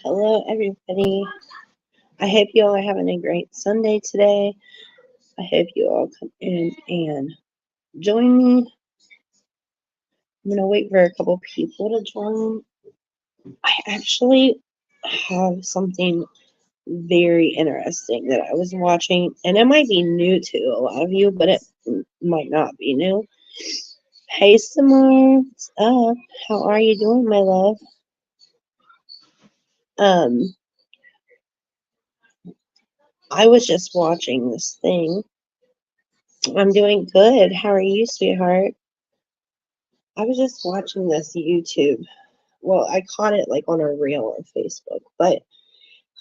Hello, everybody. I hope you all are having a great Sunday today. I hope you all come in and join me. I'm going to wait for a couple people to join. I actually have something very interesting that I was watching, and it might be new to a lot of you, but it might not be new. Hey, Samar, what's up? How are you doing, my love? I was just watching this thing. I'm doing good. How are you, sweetheart? I was just watching this YouTube. Well, I caught it like on a reel on Facebook. But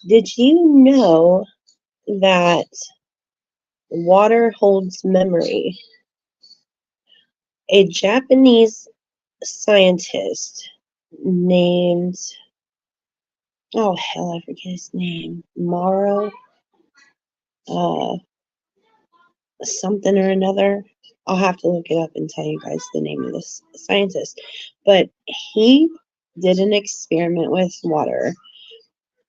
did you know that water holds memory? A Japanese scientist named, oh hell, I forget his name. Maro, something or another. I'll have to look it up and tell you guys the name of this scientist. But he did an experiment with water,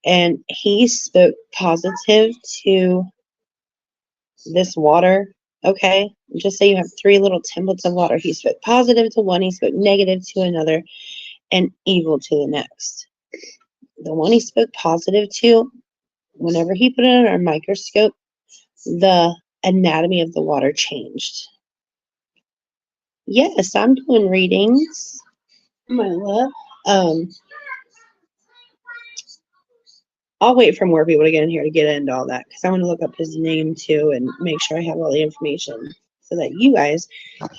and he spoke positive to this water. Okay, just say you have three little templates of water. He spoke positive to one, he spoke negative to another, and evil to the next. The one he spoke positive to, whenever he put it under a microscope, the anatomy of the water changed. Yes, I'm doing readings, my love. I'll wait for more people to get in here to get into all that, because I want to look up his name too and make sure I have all the information so that you guys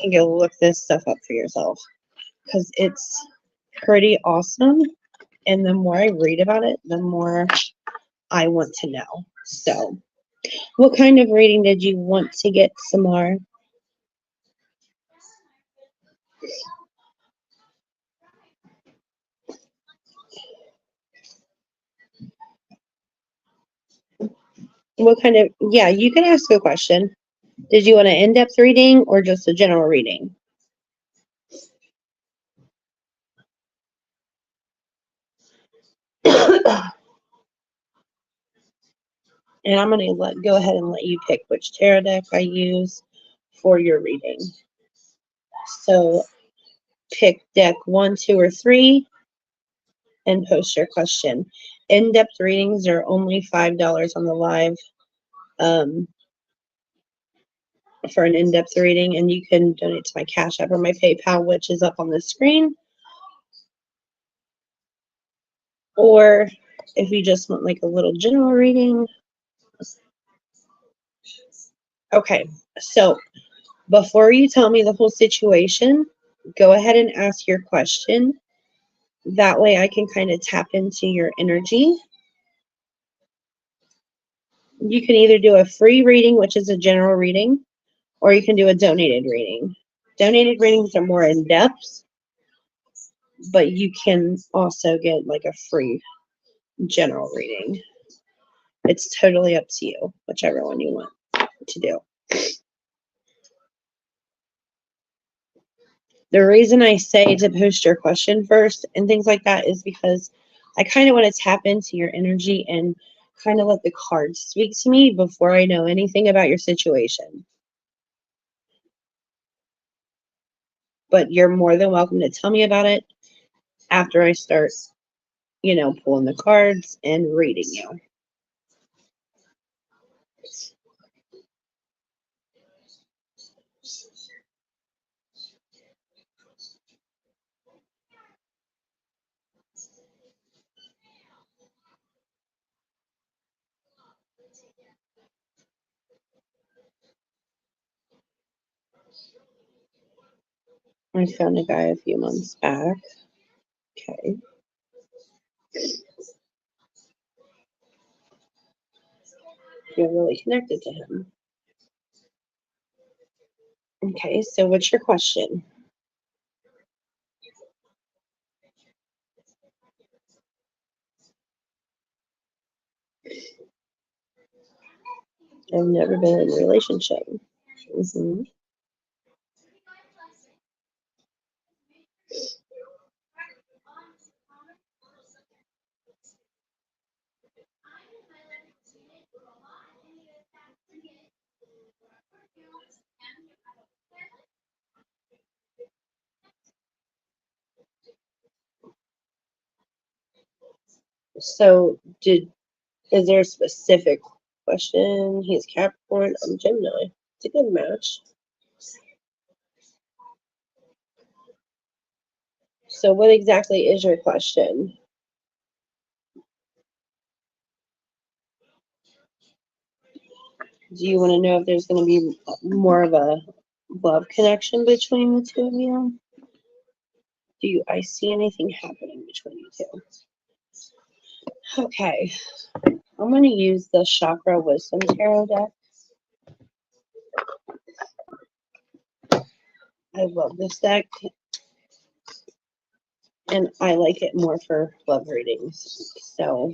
can go look this stuff up for yourself, because it's pretty awesome. And the more I read about it, the more I want to know. So, what kind of reading did you want to get, Samar? What kind of, yeah, you can ask a question. Did you want an in-depth reading or just a general reading? And I'm going to go ahead and let you pick which tarot deck I use for your reading. So pick deck 1, 2, or 3 and post your question. In-depth readings are only $5 on the live for an in-depth reading, and you can donate to my Cash App or my PayPal, which is up on the screen. Or if you just want like a little general reading. Okay, so before you tell me the whole situation, go ahead and ask your question. That way I can kind of tap into your energy. You can either do a free reading, which is a general reading, or you can do a donated reading. Donated readings are more in depth, but you can also get like a free general reading. It's totally up to you, whichever one you want to do. The reason I say to post your question first and things like that is because I kind of want to tap into your energy and kind of let the cards speak to me before I know anything about your situation. But you're more than welcome to tell me about it after I start, pulling the cards and reading you. I found a guy a few months back. Okay. You're really connected to him. Okay, so what's your question? I've never been in a relationship. Hmm. So, is there a specific question? He's Capricorn. I'm Gemini. It's a good match. So, what exactly is your question? Do you want to know if there's going to be more of a love connection between the two of you? I see anything happening between you two? Okay, I'm going to use the Chakra Wisdom Tarot deck. I love this deck, and I like it more for love readings. So,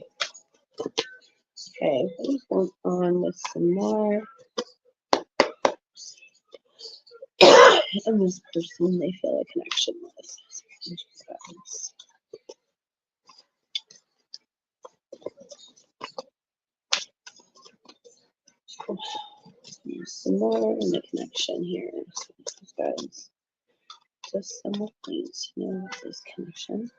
okay, what is going on with Samar and this person they feel a connection with? Some more in the connection here. So guys, just someone needs to know this connection.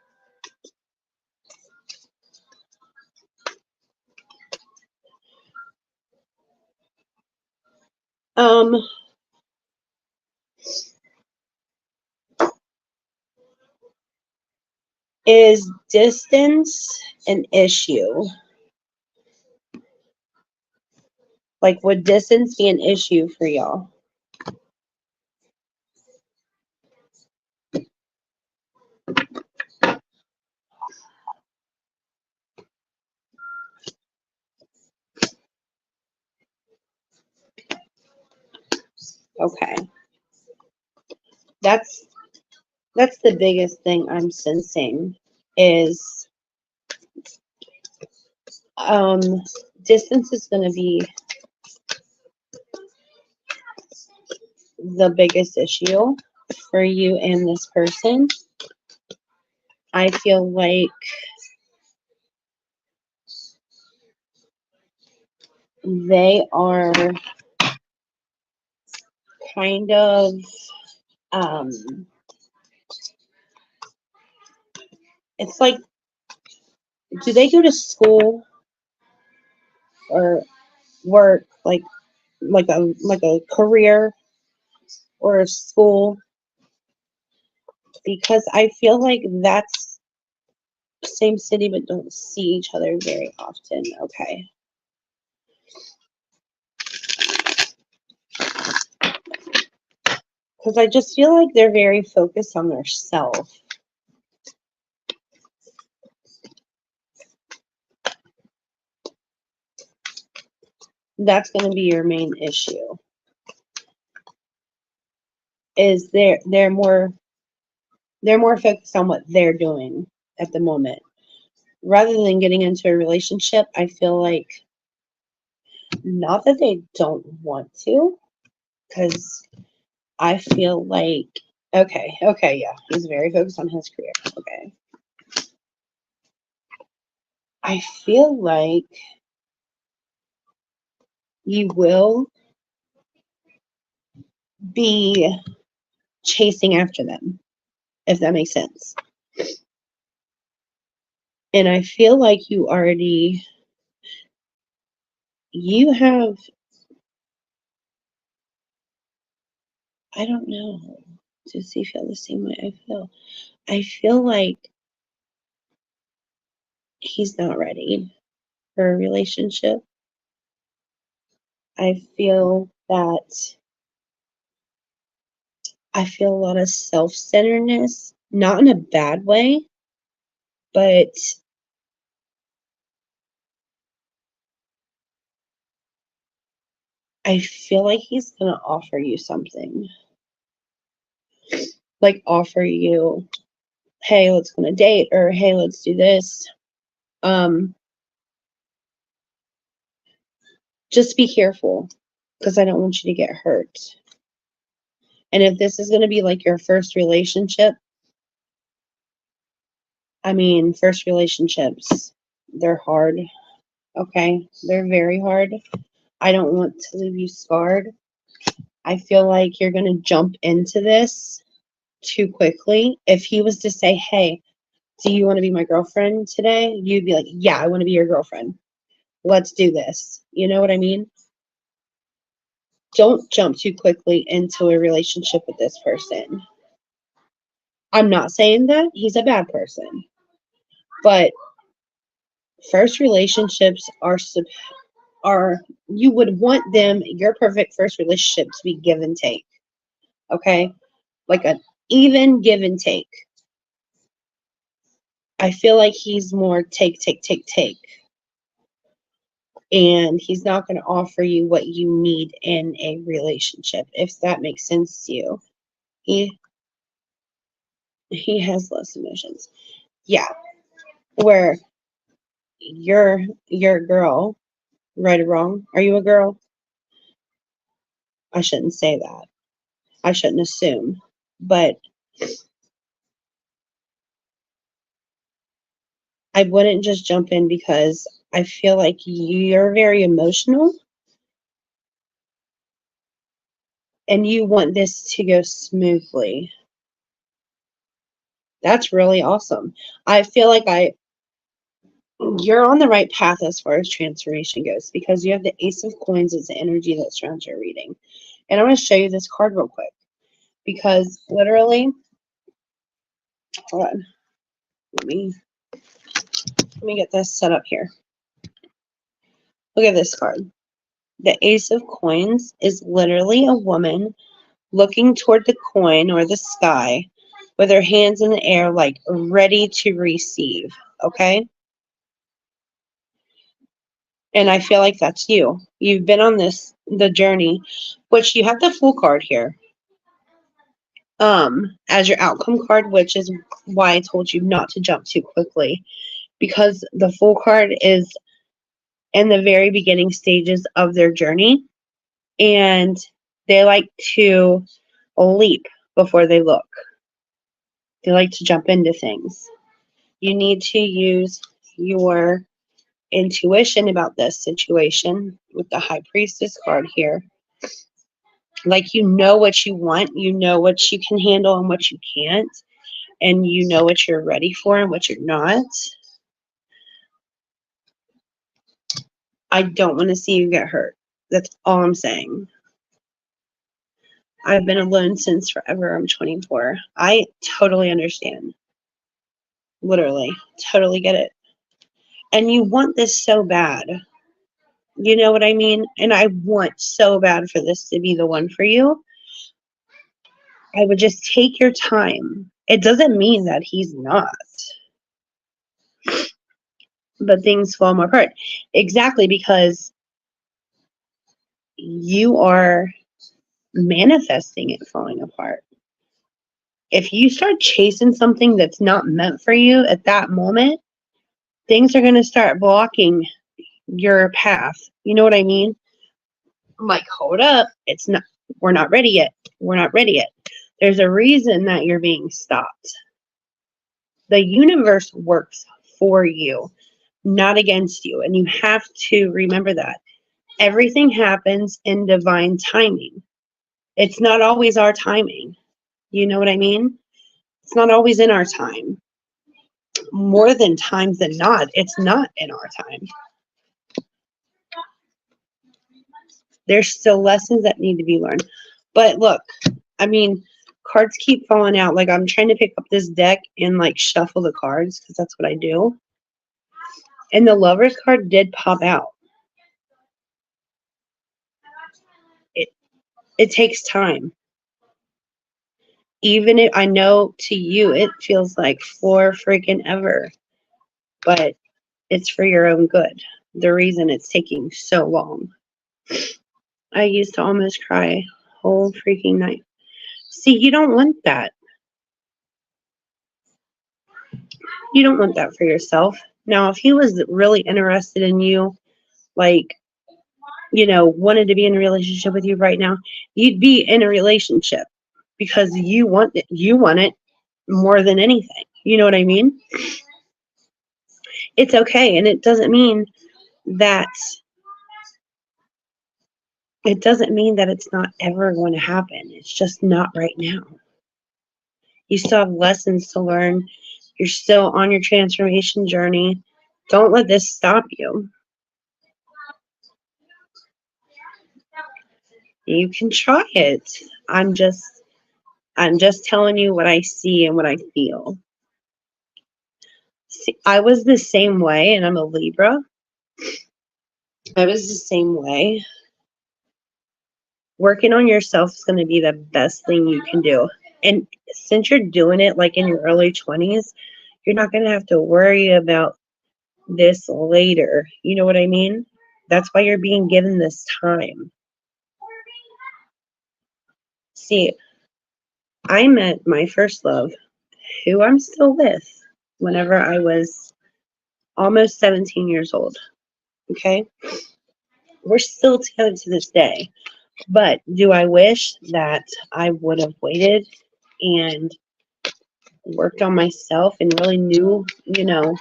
Is distance an issue? Like, would distance be an issue for y'all? Okay. That's the biggest thing I'm sensing is distance is going to be the biggest issue for you and this person. I feel like they are kind of it's like, do they go to school or work like a career or a school? Because I feel like that's same city but don't see each other very often. Okay. Because I just feel like they're very focused on their self. That's going to be your main issue. Is they're more focused on what they're doing at the moment rather than getting into a relationship. I feel like, not that they don't want to, because I feel like, okay, yeah, he's very focused on his career. Okay. I feel like you will be chasing after them, if that makes sense. And I feel like you have, I don't know, does he feel the same way I feel? I feel like he's not ready for a relationship. I feel that I feel a lot of self-centeredness, not in a bad way, but I feel like he's going to offer you something. Like offer you, hey, let's go on a date, or hey, let's do this. Just be careful because I don't want you to get hurt. And if this is going to be like your first relationship, I mean, first relationships, they're hard. Okay. They're very hard. I don't want to leave you scarred. I feel like you're going to jump into this too quickly. If he was to say, hey, do you want to be my girlfriend today? You'd be like, yeah, I want to be your girlfriend. Let's do this. You know what I mean? Don't jump too quickly into a relationship with this person. I'm not saying that he's a bad person, but first relationships are you would want them, your perfect first relationship, to be give and take. Okay? Like an even give and take. I feel like he's more take, take, take, take. And he's not going to offer you what you need in a relationship, if that makes sense to you. He has less emotions. Yeah. Where you're a girl, right or wrong. Are you a girl? I shouldn't say that. I shouldn't assume. But I wouldn't just jump in because I feel like you're very emotional and you want this to go smoothly. That's really awesome. I feel like you're on the right path as far as transformation goes because you have the Ace of Coins as the energy that surrounds your reading. And I'm going to show you this card real quick because literally, hold on, let me get this set up here. Look at this card. The Ace of Coins is literally a woman looking toward the coin or the sky with her hands in the air, like ready to receive. Okay? And I feel like that's you. You've been on the journey, which you have the Fool card here. As your outcome card, which is why I told you not to jump too quickly. Because the Fool card is in the very beginning stages of their journey. And they like to leap before they look. They like to jump into things. You need to use your intuition about this situation with the High Priestess card here. Like you know what you want, you know what you can handle and what you can't, and you know what you're ready for and what you're not. I don't want to see you get hurt. That's all I'm saying. I've been alone since forever. I'm 24. I totally understand. Literally, totally get it. And you want this so bad. You know what I mean? And I want so bad for this to be the one for you. I would just take your time. It doesn't mean that he's not. But things fall more apart. Exactly, because you are manifesting it falling apart. If you start chasing something that's not meant for you at that moment, things are going to start blocking your path. You know what I mean? I'm like, hold up. We're not ready yet. We're not ready yet. There's a reason that you're being stopped. The universe works for you, not against you. And you have to remember that. Everything happens in divine timing. It's not always our timing. You know what I mean? It's not always in our time. More than times than not, it's not in our time. There's still lessons that need to be learned. But look, I mean, cards keep falling out. Like I'm trying to pick up this deck and like shuffle the cards because that's what I do. And the Lover's card did pop out. It takes time. Even if I know to you it feels like for freaking ever, but it's for your own good. The reason it's taking so long. I used to almost cry whole freaking night. See, you don't want that. You don't want that for yourself. Now, if he was really interested in you, like, wanted to be in a relationship with you right now, you'd be in a relationship because you want it more than anything. You know what I mean? It's okay. And that it doesn't mean that it's not ever going to happen. It's just not right now. You still have lessons to learn. You're still on your transformation journey. Don't let this stop you. You can try it. I'm just telling you what I see and what I feel. See, I was the same way, and I'm a Libra. I was the same way. Working on yourself is going to be the best thing you can do. And since you're doing it like in your early 20s, you're not going to have to worry about this later. You know what I mean? That's why you're being given this time. See, I met my first love, who I'm still with, whenever I was almost 17 years old. Okay? We're still together to this day. But do I wish that I would have waited and worked on myself and really knew,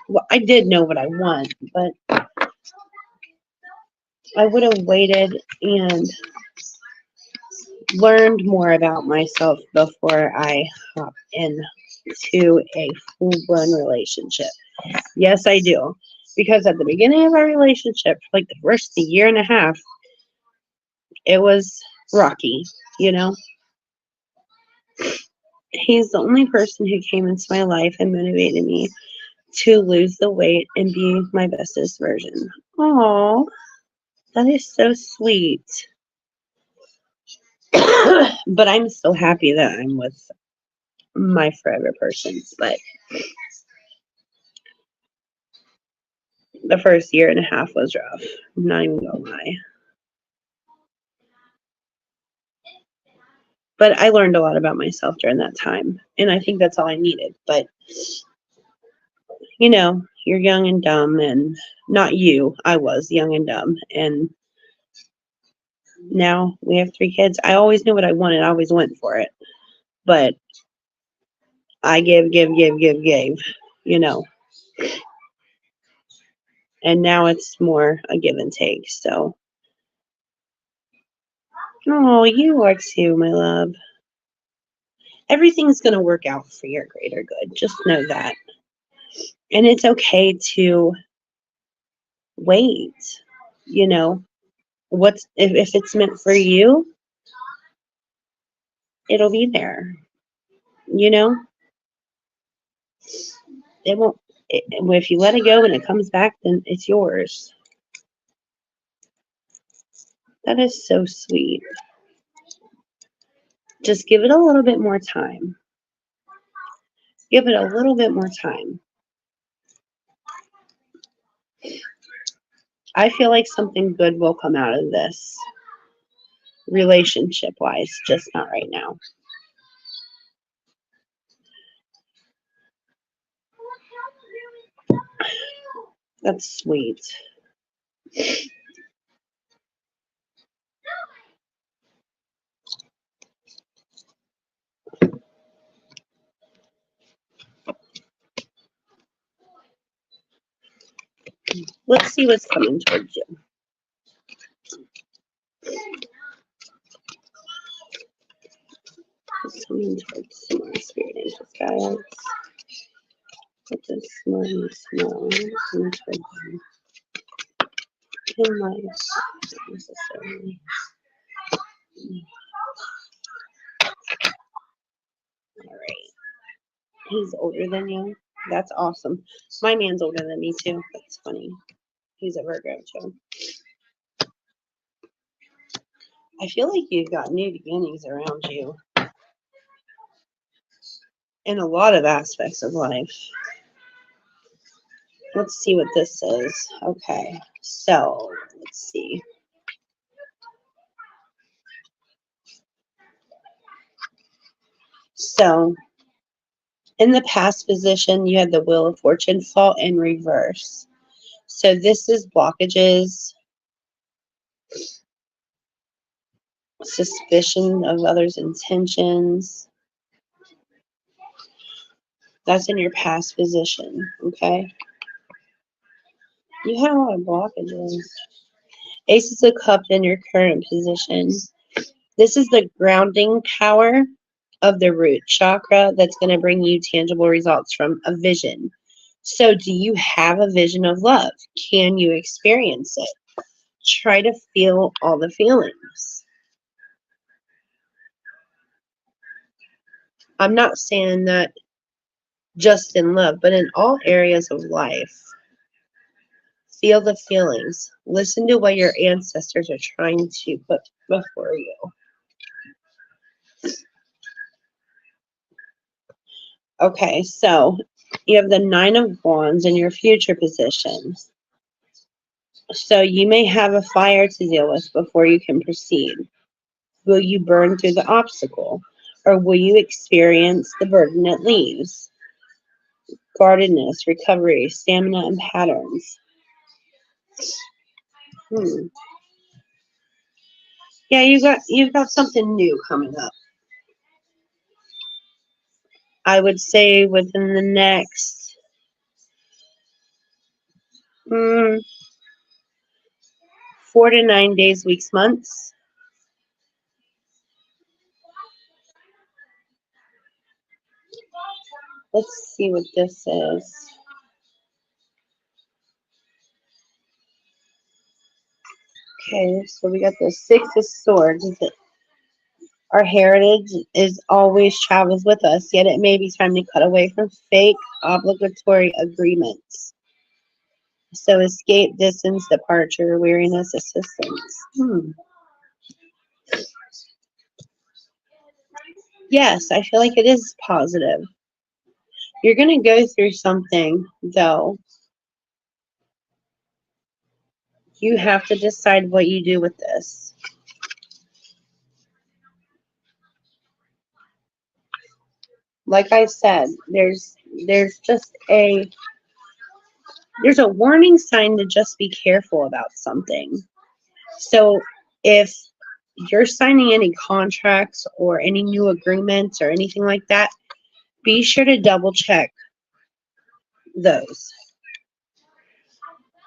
well, I did know what I want, but I would have waited and learned more about myself before I hop into a full-blown relationship. Yes, I do. Because at the beginning of our relationship, like the first year and a half, it was rocky, you know? He's the only person who came into my life and motivated me to lose the weight and be my bestest version. Oh, that is so sweet. But I'm so happy that I'm with my forever persons. But the first year and a half was rough. I'm not even gonna lie. But I learned a lot about myself during that time. And I think that's all I needed. But, you're young and dumb. And not you. I was young and dumb. And now we have 3 kids. I always knew what I wanted. I always went for it. But I gave, you know. And now it's more a give and take. So, oh, you are too, my love. Everything's going to work out for your greater good. Just know that. And it's okay to wait. If it's meant for you, it'll be there. You know, it won't. If you let it go and it comes back, then it's yours. That is so sweet. Just give it a little bit more time. Give it a little bit more time. I feel like something good will come out of this, relationship wise, just not right now. That's sweet. Let's see what's coming towards you. What's coming towards some more spirit angels, guys. What's this small, coming towards you? In life, not necessarily. All right. He's older than you. That's awesome. My man's older than me too. That's funny. He's a Virgo too. I feel like you've got new beginnings around you. in a lot of aspects of life. Let's see what this is. Okay, so let's see. So in the past position, you had the Wheel of Fortune fall in reverse. So this is blockages, suspicion of others' intentions. That's in your past position, okay? You have a lot of blockages. Aces of Cups in your current position. This is the grounding power of the root chakra that's going to bring you tangible results from a vision. So do you have a vision of love? Can you experience it? Try to feel all the feelings. I'm not saying that just in love, but in all areas of life. Feel the feelings. Listen to what your ancestors are trying to put before you. Okay, so you have the Nine of Wands in your future position. So you may have a fire to deal with before you can proceed. Will you burn through the obstacle? Or will you experience the burden it leaves? Guardedness, recovery, stamina, and patterns. Yeah, you've got something new coming up. I would say within the next 4 to 9 days, weeks, months. Let's see what this is. Okay, so we got the Six of Swords. Our heritage is always travels with us, yet it may be time to cut away from fake obligatory agreements. So escape, distance, departure, weariness, assistance. Yes, I feel like it is positive. You're going to go through something, though. You have to decide what you do with this. Like I said, there's just there's a warning sign to just be careful about something. So if you're signing any contracts or any new agreements or anything like that, be sure to double check those.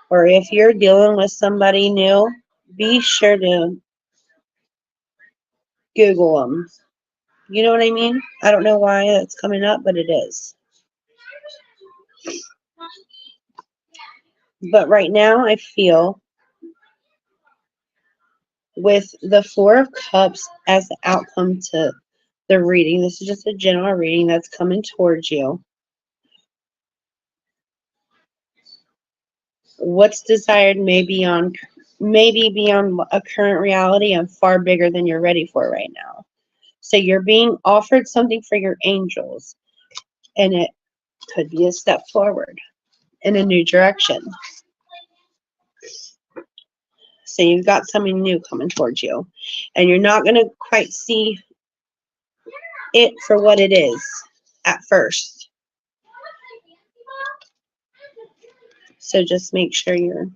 Or if you're dealing with somebody new, be sure to Google them. You know what I mean? I don't know why that's coming up, but it is. But right now, I feel with the Four of Cups as the outcome to the reading, this is just a general reading that's coming towards you. What's desired may be beyond a current reality and far bigger than you're ready for right now. So you're being offered something for your angels, and it could be a step forward in a new direction. So you've got something new coming towards you, and you're not going to quite see it for what it is at first. So just make sure you're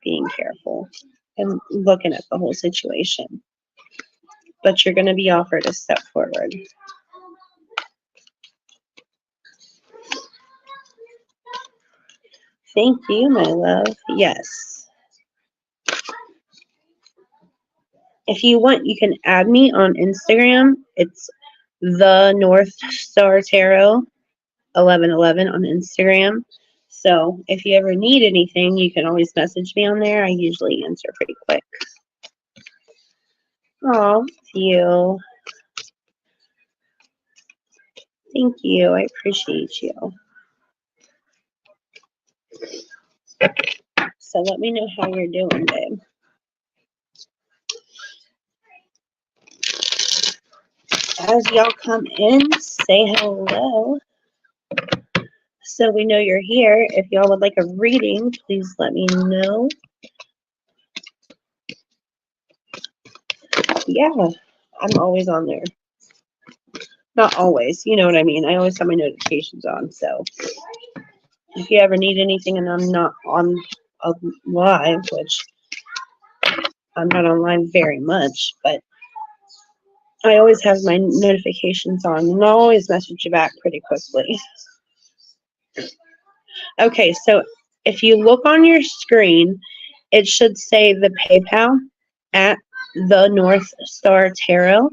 being careful and looking at the whole situation. But you're going to be offered a step forward. Thank you, my love. Yes. If you want, you can add me on Instagram. It's the North Star Tarot 1111 on Instagram. So if you ever need anything, you can always message me on there. I usually answer pretty quick. Oh, you. Thank you. I appreciate you. So let me know how you're doing, babe. as y'all come in, say hello so we know you're here. If y'all would like a reading, please let me know. Yeah, I'm always on there. Not always, you know what I mean. I always have my notifications on, so if you ever need anything and I'm not on a live, which I'm not online very much, but I always have my notifications on and I'll always message you back pretty quickly. Okay, so if you look on your screen, it should say the PayPal at the North Star Tarot.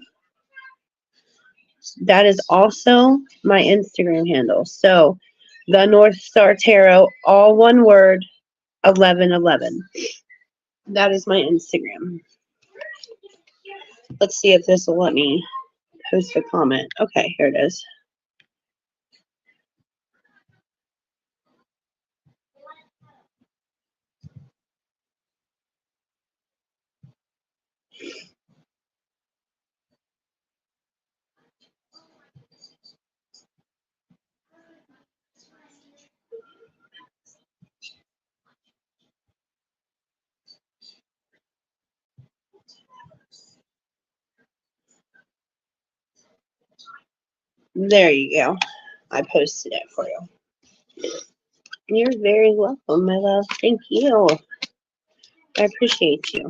That is also my Instagram handle. So the North Star Tarot, all one word, 1111. That is my Instagram. Let's see if this will let me post a comment. Okay, here it is. There you go. I posted it for you. You're very welcome, my love. Thank you. I appreciate you.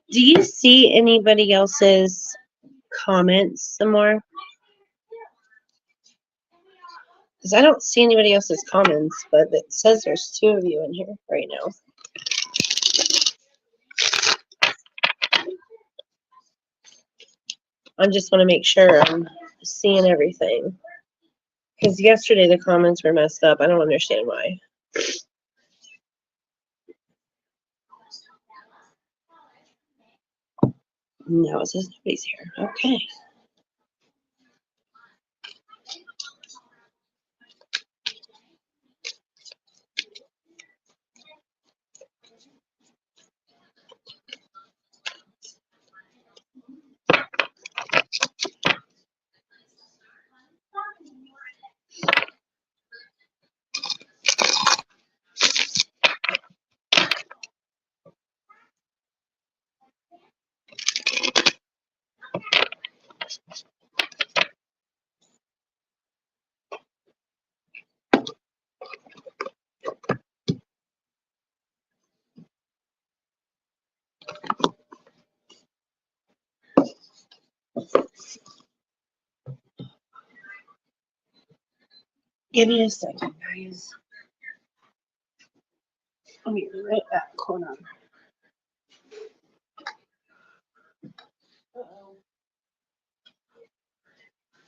Do you see anybody else's comments some more? Because I don't see anybody else's comments, but it says there's 2 of you in here right now. I just want to make sure I'm seeing everything. Because yesterday the comments were messed up. I don't understand why. No, it says nobody's here. Okay. Give me a second, guys. I'll be right back. Hold on. Uh-oh.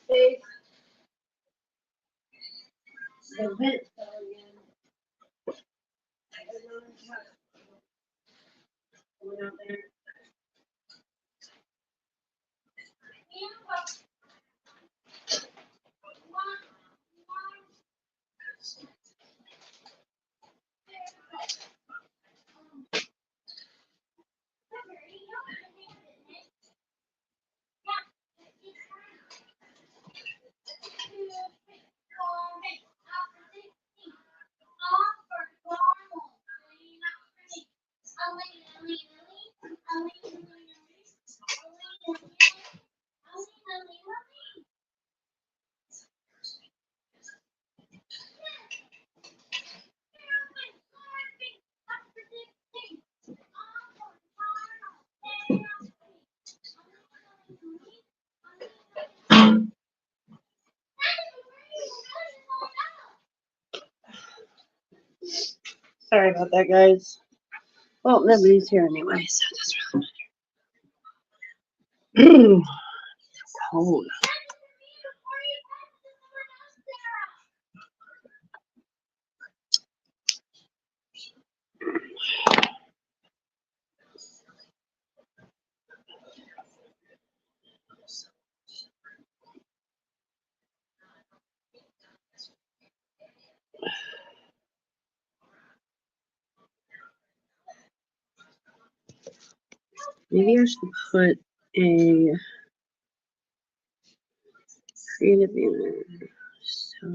Hey, the vent fell again. I don't know what's going on there. Sorry about that, guys. Well, nobody's here anyway, so it doesn't really matter. Cold. Maybe I should put a creative banner. So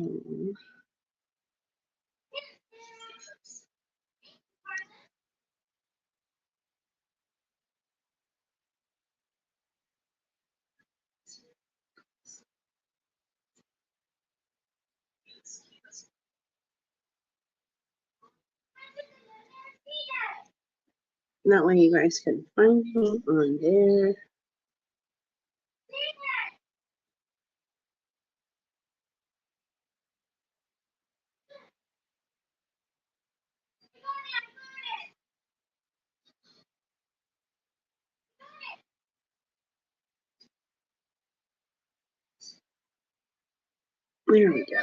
that way you guys can find me on there. There we go.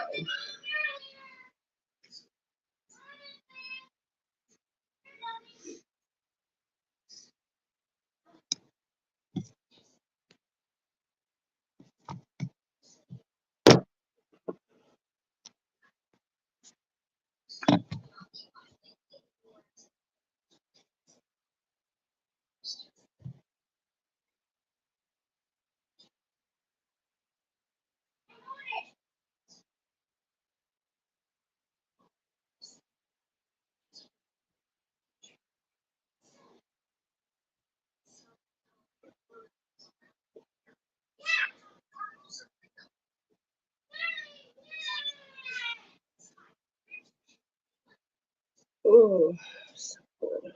Oh, so good.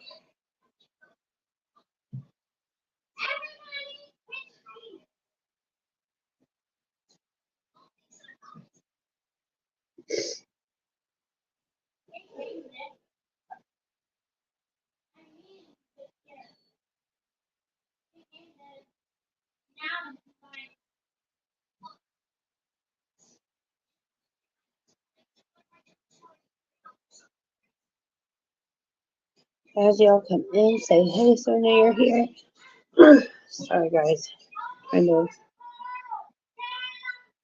As y'all come in, say hey so I know you're here. Sorry guys, kind of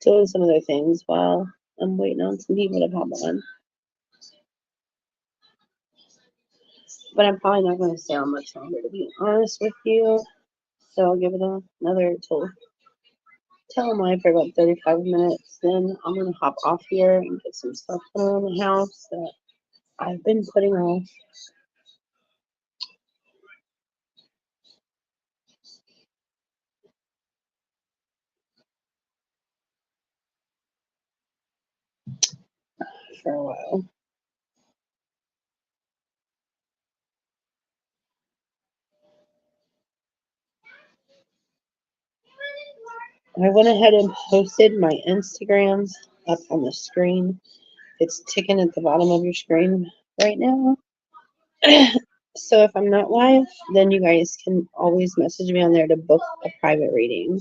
doing some other things while I'm waiting on some people to pop on. But I'm probably not going to stay on much longer, to be honest with you. So I'll give it another till my for about 35 minutes. Then I'm going to hop off here and get some stuff done around the house that I've been putting off. For a while. I went ahead and posted my Instagrams up on the screen. It's ticking at the bottom of your screen right now. So if I'm not live, then you guys can always message me on there to book a private reading.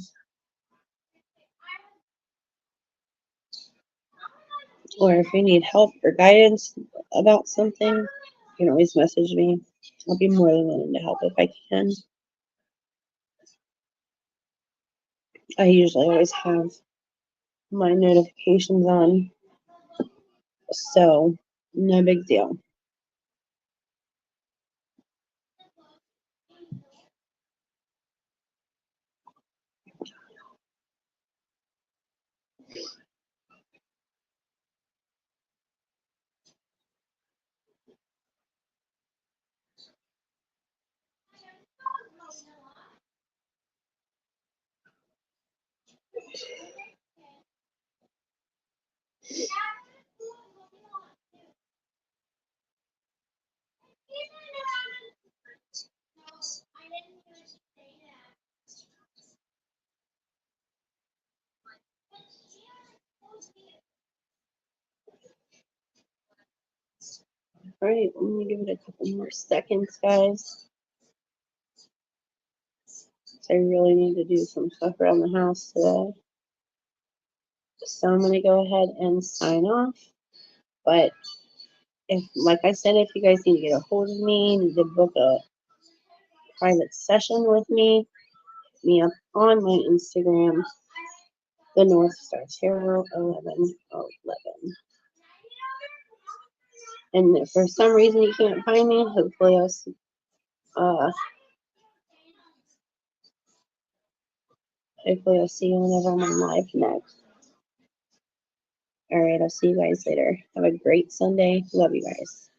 Or if you need help or guidance about something, you can always message me. I'll be more than willing to help if I can. I usually always have my notifications on, so no big deal. All right, let me give it a couple more seconds, guys. I really need to do some stuff around the house today. So I'm going to go ahead and sign off. But if, like I said, if you guys need to get a hold of me, need to book a private session with me up on my Instagram, the North Star Tarot 1111. And if for some reason you can't find me, hopefully I'll Hopefully I'll see you whenever I'm on live next. All right, I'll see you guys later. Have a great Sunday. Love you guys.